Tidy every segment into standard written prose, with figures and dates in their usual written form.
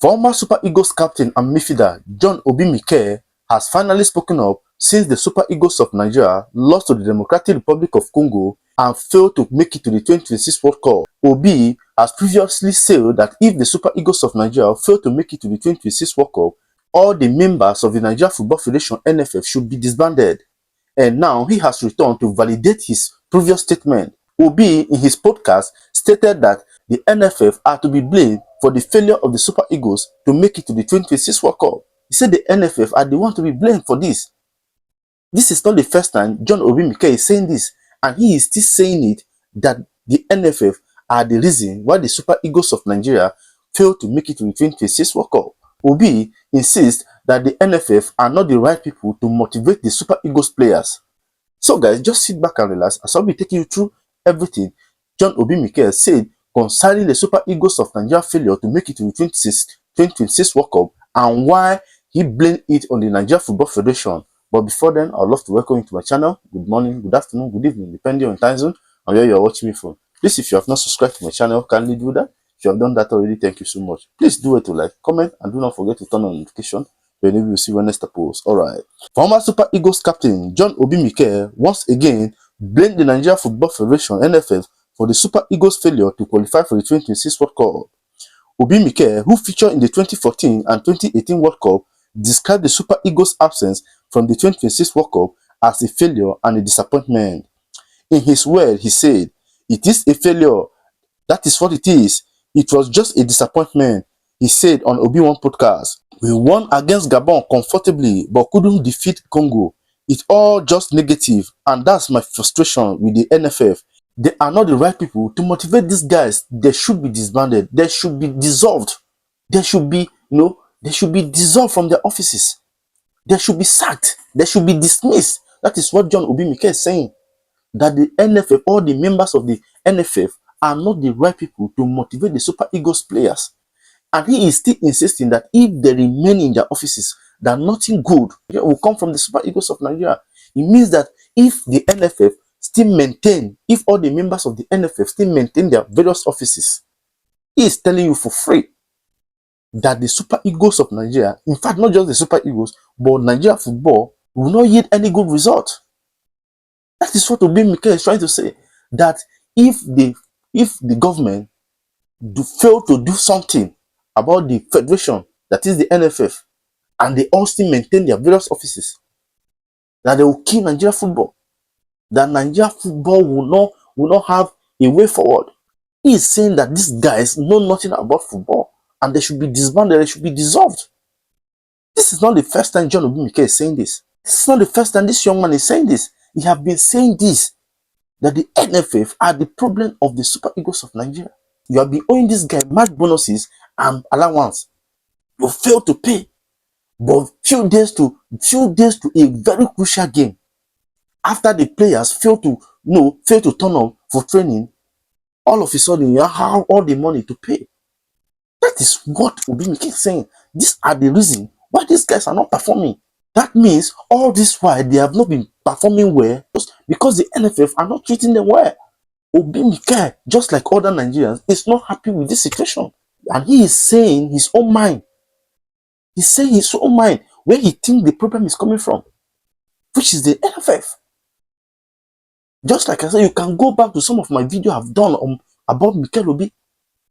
Former Super Eagles captain and midfielder John Obi Mikel has finally spoken up since the Super Eagles of Nigeria lost to the Democratic Republic of Congo and failed to make it to the 2026 World Cup. Obi has previously said that if the Super Eagles of Nigeria fail to make it to the 2026 World Cup, all the members of the Nigeria Football Federation (NFF) should be disbanded. And now he has returned to validate his previous statement. Obi, in his podcast, stated that the NFF are to be blamed for the failure of the Super Eagles to make it to the 2026 World Cup. He said the NFF are the one to be blamed for this. This is not the first time John Obi Mikel is saying this, and he is still saying it that the NFF are the reason why the Super Eagles of Nigeria failed to make it to the 2026 World Cup. Obi insists that the NFF are not the right people to motivate the Super Eagles players. So guys, just sit back and relax as I'll be taking you through everything John Obi Mikel said concerning the Super Eagles of Nigeria failure to make it to the 2026 World Cup and why he blamed it on the Nigeria Football Federation. But before then, I'd love to welcome you to my channel. Good morning, good afternoon, good evening, depending on time zone and where you're watching me from. Please, if you have not subscribed to my channel, kindly do that. If you have done that already, thank you so much. Please do it to like, comment, and do not forget to turn on notification to enable you to see when next I post. Alright. Former Super Eagles captain John Obi Mikel once again blamed the Nigeria Football Federation (NFF) for the Super Eagles' failure to qualify for the 2026 World Cup. Obi Mikel, who featured in the 2014 and 2018 World Cup, described the Super Eagles' absence from the 2026 World Cup as a failure and a disappointment. In his words, he said, "It is a failure. That is what it is. It was just a disappointment," he said on Obi-Wan podcast. "We won against Gabon comfortably but couldn't defeat Congo. It's all just negative, and that's my frustration with the NFF. They are not the right people to motivate these guys. They should be disbanded. They should be dissolved. They should be, they should be dissolved from their offices. They should be sacked. They should be dismissed." That is what John Obi Mikel is saying. That the NFF, all the members of the NFF are not the right people to motivate the Super Eagles players. And he is still insisting that if they remain in their offices, that nothing good will come from the Super Eagles of Nigeria. It means that if the NFF still maintain, if all the members of the NFF still maintain their various offices, he is telling you for free that the Super Eagles of Nigeria, in fact, not just the Super Eagles, but Nigeria football will not yield any good result. That is what Obi Mikel is trying to say. That if the government fail to do something about the federation, that is the NFF, and they all still maintain their various offices, that they will kill Nigeria football. That Nigeria football will not have a way forward. He is saying that these guys know nothing about football and they should be disbanded, they should be dissolved. This is not the first time John Obi Mikel is saying this. This is not the first time this young man is saying this. He has been saying this, that the NFF are the problem of the Super Eagles of Nigeria. You have been owing this guy match bonuses and allowance. You fail to pay. But few days to a very crucial game, after the players fail to turn up for training, all of a sudden you have all the money to pay. That is what Obi Mikel is saying. These are the reason why these guys are not performing. That means all this while they have not been performing well because the NFF are not treating them well. Obi Mikel, just like other Nigerians, is not happy with this situation. And he is saying his own mind. He's saying his own mind where he thinks the problem is coming from, which is the NFF. Just like I said, you can go back to some of my videos I've done about Mikel Obi.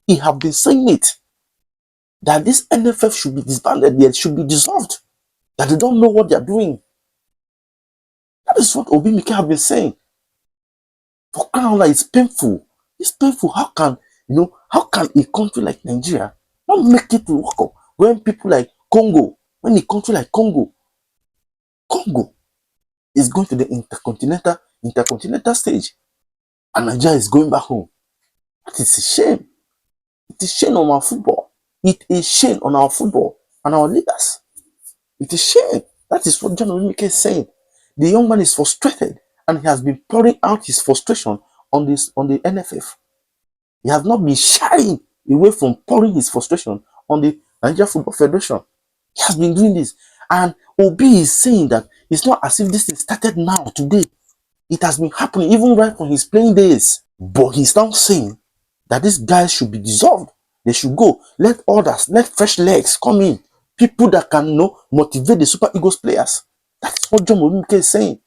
He have been saying it, that this NFF should be disbanded, they should be dissolved, that they don't know what they are doing. That is what Obi Mikel have been saying. For crying out loud, it's painful. It's painful. How can a country like Nigeria not make it to World Cup when people like Congo, when a country like Congo is going to the intercontinental stage, and Nigeria is going back home? That is a shame. It is shame on our football. It is shame on our football and our leaders. It is shame. That is what John Obi Mikel is saying. The young man is frustrated and he has been pouring out his frustration on the NFF. He has not been shying away from pouring his frustration on the Nigeria Football Federation. He has been doing this. And Obi is saying that it's not as if this thing started now, today. It has been happening even right from his playing days. But he's now saying that these guys should be dissolved. They should go. Let others, let fresh legs come in. People that can motivate the Super Eagles players. That's what John Obi Mikel is saying.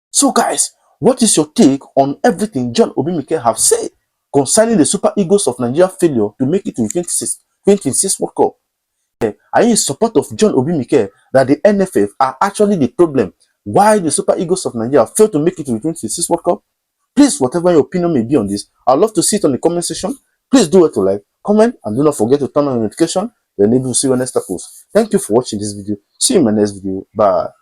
So guys, what is your take on everything John Obi Mikel have said concerning the Super Eagles of Nigeria failure to make it to the 2026 World Cup? Are you in support of John Obi Mikel that the NFF are actually the problem why the Super Eagles of Nigeria failed to make it to the 2026 World Cup? Please, whatever your opinion may be on this, I'd love to see it on the comment section. Please do it to like, comment, and do not forget to turn on the notification. You'll be able to see your next post. Thank you for watching this video. See you in my next video. Bye.